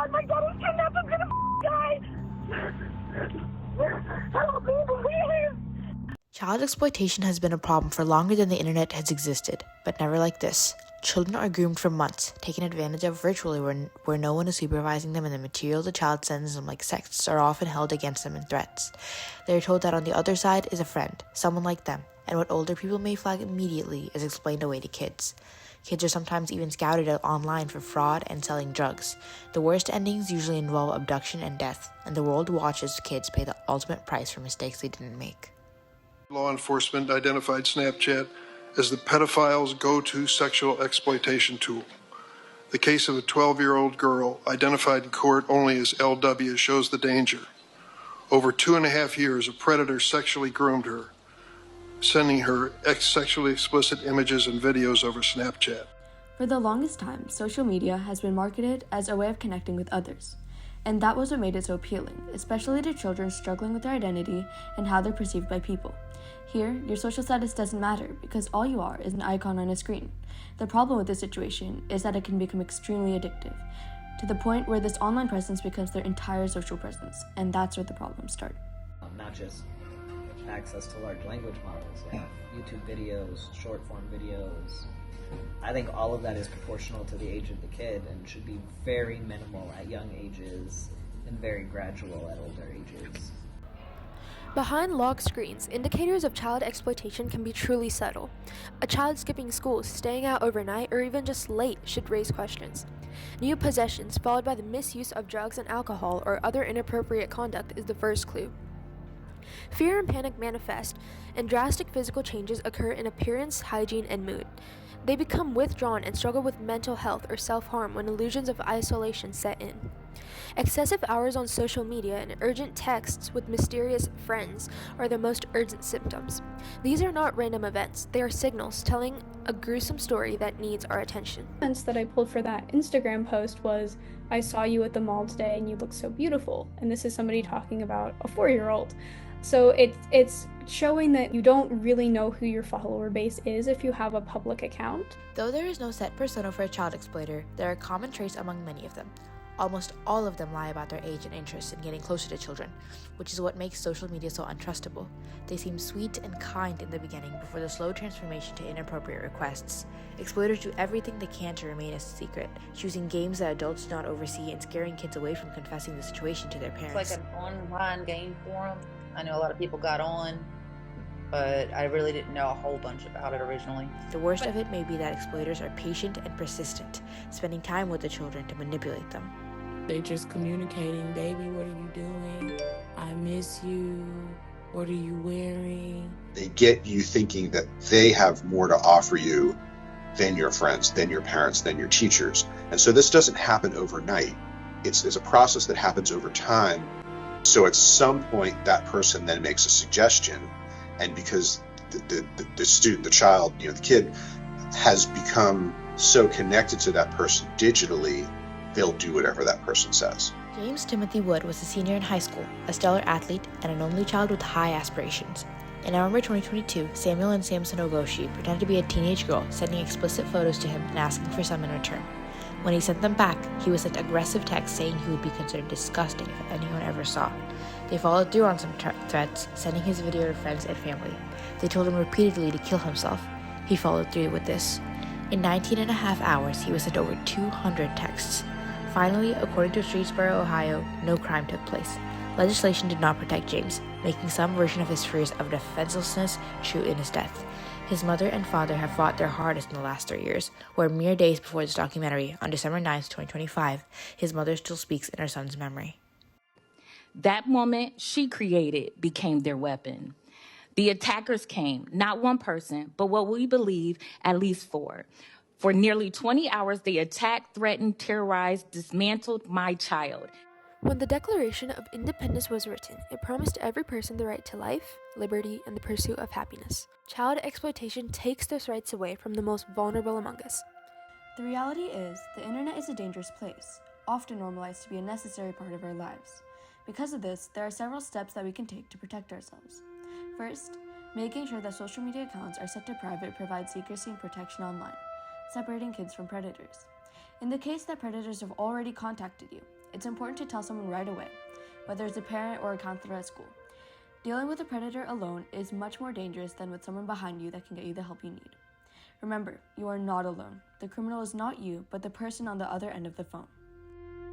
God, my daughter's kidnapped. I'm gonna die. Help me, please. Child exploitation has been a problem for longer than the internet has existed, but never like this. Children are groomed for months, taken advantage of virtually where no one is supervising them, and the material the child sends them, like sexts, are often held against them in threats. They are told that on the other side is a friend, someone like them, and what older people may flag immediately is explained away to kids. Kids are sometimes even scouted out online for fraud and selling drugs. The worst endings usually involve abduction and death, and the world watches kids pay the ultimate price for mistakes they didn't make. Law enforcement identified Snapchat as the pedophile's go-to sexual exploitation tool. The case of a 12-year-old girl, identified in court only as LW, shows the danger. Over 2.5 years, a predator sexually groomed her, sending her sexually explicit images and videos over Snapchat. For the longest time, social media has been marketed as a way of connecting with others. And that was what made it so appealing, especially to children struggling with their identity and how they're perceived by people. Here, your social status doesn't matter because all you are is an icon on a screen. The problem with this situation is that it can become extremely addictive, to the point where this online presence becomes their entire social presence, and that's where the problems start. Not just access to large language models, like YouTube videos, short form videos. I think all of that is proportional to the age of the kid and should be very minimal at young ages and very gradual at older ages. Behind locked screens, indicators of child exploitation can be truly subtle. A child skipping school, staying out overnight, or even just late should raise questions. New possessions, followed by the misuse of drugs and alcohol or other inappropriate conduct, is the first clue. Fear and panic manifest, and drastic physical changes occur in appearance, hygiene, and mood. They become withdrawn and struggle with mental health or self-harm when illusions of isolation set in. Excessive hours on social media and urgent texts with mysterious friends are the most urgent symptoms. These are not random events, they are signals telling a gruesome story that needs our attention. The sense that I pulled for that Instagram post was, I saw you at the mall today and you look so beautiful. And this is somebody talking about a 4-year-old. So it's showing that you don't really know who your follower base is if you have a public account. Though there is no set persona for a child exploiter, there are common traits among many of them. Almost all of them lie about their age and interest in getting closer to children, which is what makes social media so untrustable. They seem sweet and kind in the beginning before the slow transformation to inappropriate requests. Exploiters do everything they can to remain a secret, choosing games that adults do not oversee and scaring kids away from confessing the situation to their parents. It's like an online game forum. I know a lot of people got on, but I really didn't know a whole bunch about it originally. The worst of it may be that exploiters are patient and persistent, spending time with the children to manipulate them. They're just communicating, baby, what are you doing? I miss you. What are you wearing? They get you thinking that they have more to offer you than your friends, than your parents, than your teachers. And so this doesn't happen overnight. It's a process that happens over time. So at some point, that person then makes a suggestion, and because the student, the child, the kid has become so connected to that person digitally, they'll do whatever that person says. James Timothy Wood was a senior in high school, a stellar athlete, and an only child with high aspirations. In November 2022, Samuel and Samson Ogoshi pretended to be a teenage girl, sending explicit photos to him and asking for some in return. When he sent them back, he was sent aggressive texts saying he would be considered disgusting if anyone ever saw. They followed through on some threats, sending his video to friends and family. They told him repeatedly to kill himself. He followed through with this. In 19.5 hours, he was sent over 200 texts. Finally, according to Streetsboro, Ohio, no crime took place. Legislation did not protect James, making some version of his fears of defenselessness true in his death. His mother and father have fought their hardest in the last 3 years, where mere days before this documentary, on December 9th, 2025, his mother still speaks in her son's memory. That moment she created became their weapon. The attackers came, not one person, but what we believe at least 4. For nearly 20 hours, they attacked, threatened, terrorized, dismantled my child. When the Declaration of Independence was written, it promised every person the right to life, liberty, and the pursuit of happiness. Child exploitation takes those rights away from the most vulnerable among us. The reality is, the internet is a dangerous place, often normalized to be a necessary part of our lives. Because of this, there are several steps that we can take to protect ourselves. First, making sure that social media accounts are set to private provides secrecy and protection online, separating kids from predators. In the case that predators have already contacted you, it's important to tell someone right away, whether it's a parent or a counselor at school. Dealing with a predator alone is much more dangerous than with someone behind you that can get you the help you need. Remember, you are not alone. The criminal is not you, but the person on the other end of the phone.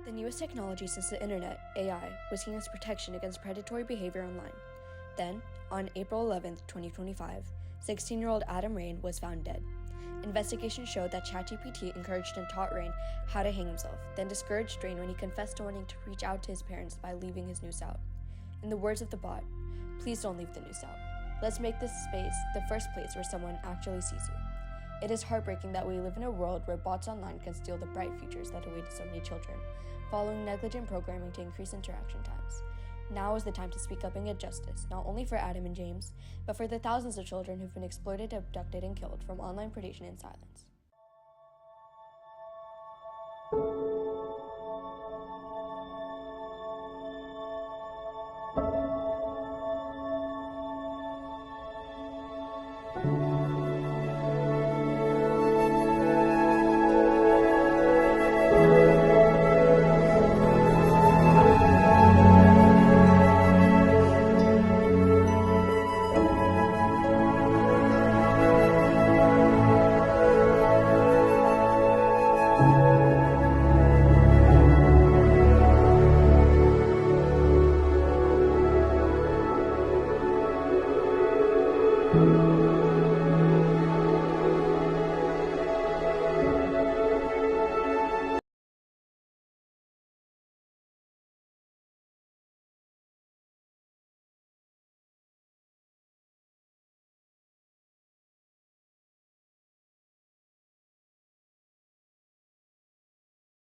The newest technology since the internet, AI, was seen as protection against predatory behavior online. Then, on April 11, 2025, 16-year-old Adam Rain was found dead. Investigations showed that ChatGPT encouraged and taught Rain how to hang himself, then discouraged Rain when he confessed to wanting to reach out to his parents by leaving his noose out. In the words of the bot, "Please don't leave the noose out. Let's make this space the first place where someone actually sees you." It is heartbreaking that we live in a world where bots online can steal the bright futures that await so many children, following negligent programming to increase interaction times. Now is the time to speak up and get justice, not only for Adam and James, but for the thousands of children who've been exploited, abducted, and killed from online predation in silence.